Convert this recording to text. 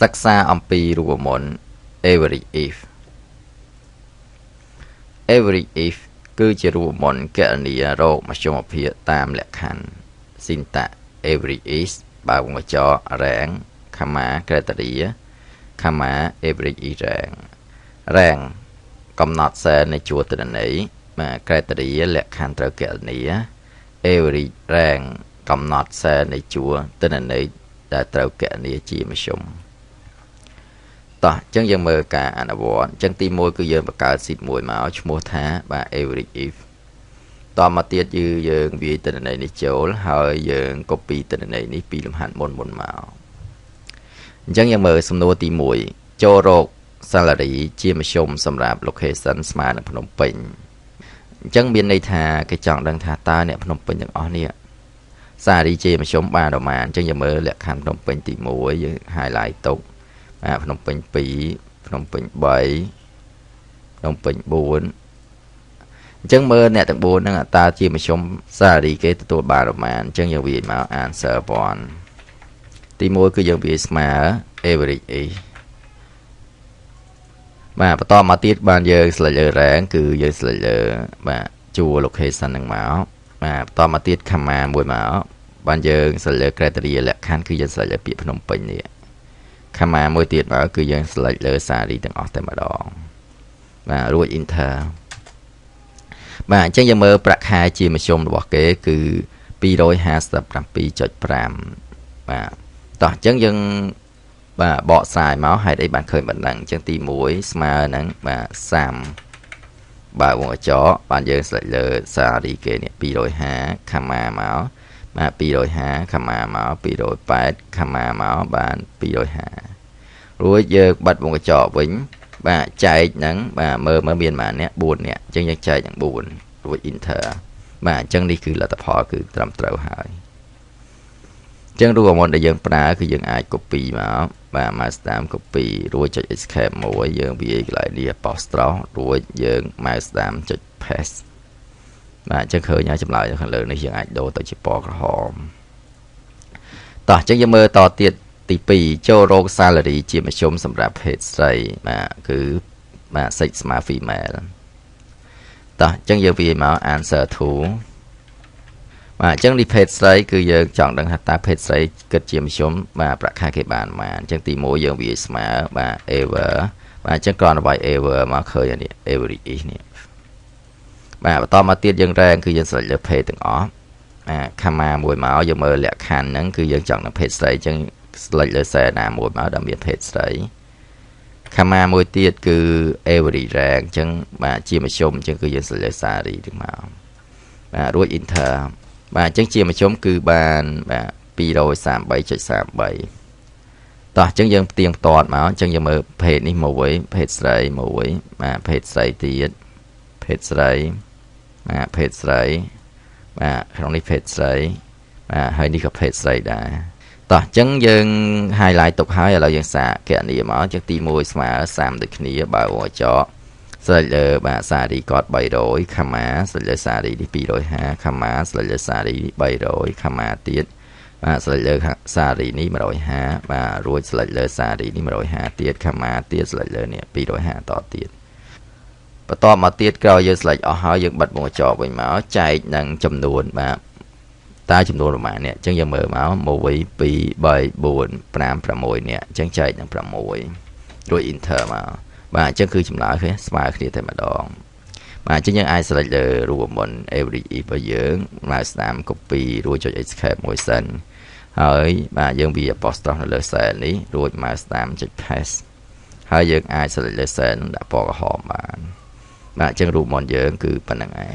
សិក្សាអំពីរូបមន្ត every if every if គឺជារូបមន្តគណនារោគមជ្ឈមភាគតាមលក្ខខណ្ឌ syntax every is បើវងកញ្ចក់ rank ខាម៉ា criteria ខាម៉ា every is rank កំណត់សែននៃជួរទិន្នន័យបាទ criteria លក្ខខណ្ឌត្រូវគណនា every rank កំណត់សែននៃជួរទិន្នន័យដែលត្រូវគណនាជាមធ្យមតោះអញ្ចឹងយើងមើលការអនុវត្តអញ្ចឹងទី1គឺយើងបង្កើត sheet មួយមកឈ្មោះថាបាទ every if តមកទៀតយើងវាយទិន្នន័យនេះចូលហើយយើង copy ទិន្នន័យនេះពីលំហាត់មុនមកអញ្ចឹងយើងមើលសំណួរទី1ចូលរក salary ជាមធ្យមសម្រាប់ location ស្មើនឹងភ្នំពេញអញ្ចឹងមានន័យថាគេចង់ដឹងថាតើអ្នកភ្នំពេញទាំងអស់នេះsalary ជាមធ្យមបានប្រមាណអញ្ចឹងយើងមើលលក្ខខណ្ឌភ្នំពេញទី1យើង highlight ទុកភ្នំពេញ2ភ្នំពេញ3ភ្នំពេញ4អញ្ចឹងមើលអ្នកទាំង4ហ្នឹងតើជាមធ្យម salary គេទទួលបានប្រមាណអញ្ចឹងយើងវាយមក answer 1ទី1គឺយើងវាយស្មើ average បាទបន្តមកទៀតបានយើង select លើ rank គឺយើង select លើបាទជួរ location ហ្នឹងមកបាទបន្តមកទៀត comma មួយមកបានយើង select លើ criteria លក្ខខណ្ឌគឺយើង select លើពាក្យភ្នំពេញនេះcomma មួយទៀតមកគឺយើង select លើ salary ទាំងអស់តែម្ដងបាទរួច enter បាទអញ្ចឹងយើងមើលប្រាក់ខែជាមធ្យមរបស់គេគឺ257.5 បាទតោះអញ្ចឹងយើងបាទបកស្រាយមកហេតុអីបានឃើញប៉ុណ្ណឹងអញ្ចឹងទី1ស្មើនឹងបាទ30បាទវងកញ្ចក់បានយើង select លើ salary គេនេះ250 comma មកបាទ250 comma មក280 comma មកបាន250រួចយើងបិទវងកញ្ចក់វិញបាទចែកហ្នឹងបាទមើលមានប៉ុន្មានអ្នក4អ្នកអញ្ចឹងយើងចែកនឹង4រួច enter បាទអញ្ចឹងនេះគឺលទ្ធផលគឺត្រឹមត្រូវហើយអញ្ចឹងរូបមន្តដែលយើងប្រើគឺយើងអាច copy មកបាទ mouse តាម copy រួចចុច escape មួយយើងវាយកន្លែងនេះ apostrophe រួចយើង mouse តាមចុច paste បាទអញ្ចឹងឃើញហើយចម្លើយនៅខាងលើនេះយើងអាចដូរទៅជាពណ៌ក្រហមតោះអញ្ចឹងយើងមើលតទៀតទី2ចូលរក salary ជាមធ្យមសម្រាប់ភេទស្រីបាទគឺបាទ sex ស្មើ female តោះអញ្ចឹងយើងវាមក answer 2បាទអញ្ចឹងនេះភេទស្រីគឺយើងចង់ដឹងថាតើភេទស្រីគិតជាមធ្យមបាទប្រាក់ខែគេបានប៉ុន្មានអញ្ចឹងទី1យើងវាស្មើបាទ ever បាទអញ្ចឹងគ្រាន់តែវាយ ever មកឃើញនេះ every is នេះបាទបន្តមកទៀតយើង rank គឺយើង select លើភេទទាំងអស់comma មួយមកយើងមើលលក្ខខណ្ឌហ្នឹងគឺយើងចង់នឹងភេទស្រីអញ្ចឹង select លើ cell ណាមួយមកដែលមានភេទស្រី comma មួយទៀតគឺ every rank អញ្ចឹងបាទជាមធ្យមអញ្ចឹងគឺយើង select លើ salary ទាំងមកបាទរួច enter បាទអញ្ចឹងជាមធ្យមគឺបានបាទ233.33តោះអញ្ចឹងយើងផ្ទៀងផ្ទាត់មកអញ្ចឹងយើងមើលភេទនេះមួយភេទស្រីមួយបាទភេទស្រីទៀតភេទស្រីបាទភេទស្រីបាទក្នុងនេះភេទស្រីបាទហើយនេះក៏ភេទស្រីដែរតោះអញ្ចឹងយើង highlight ទុកហើយឥឡូវយើងសាកគណនាមកអញ្ចឹងទី1ស្មើ30ដូចគ្នាបើវងកញ្ចក់ select លើបាទ salary គាត់300 comma select លើ salary នេះ250 comma select លើ salary 300 comma ទៀតបាទ select លើ salary នេះ150បាទរួច select លើ salary នេះ150ទៀត comma ទៀត select លើនេះ250តទៀតបន្តមកទៀតក្រោយយើង select អស់ហើយយើងបិទវងកញ្ចក់វិញមកចែកនឹងចំនួនបាទតើចំនួនប្រមាណនេះអញ្ចឹងយើងមើលមក1 2 3 4 5 6នេះអញ្ចឹងចែកនឹង6រួច enter មកបាទអញ្ចឹងគឺចម្លើយស្មើគ្នាតែម្ដងបាទអញ្ចឹងយើងអាច select លើរូបមន្ត every if របស់យើង mouse តាម copy រួចចុច escape មួយសិនហើយបាទយើងវា apostrophe នៅលើ cell នេះរួច mouse តាមចុច paste ហើយយើងអាច select លើ cell នឹងដាក់ពណ៌ក្រហមបានបាទអញ្ចឹងរូបមន្តយើងគឺប៉ុណ្្នឹងឯង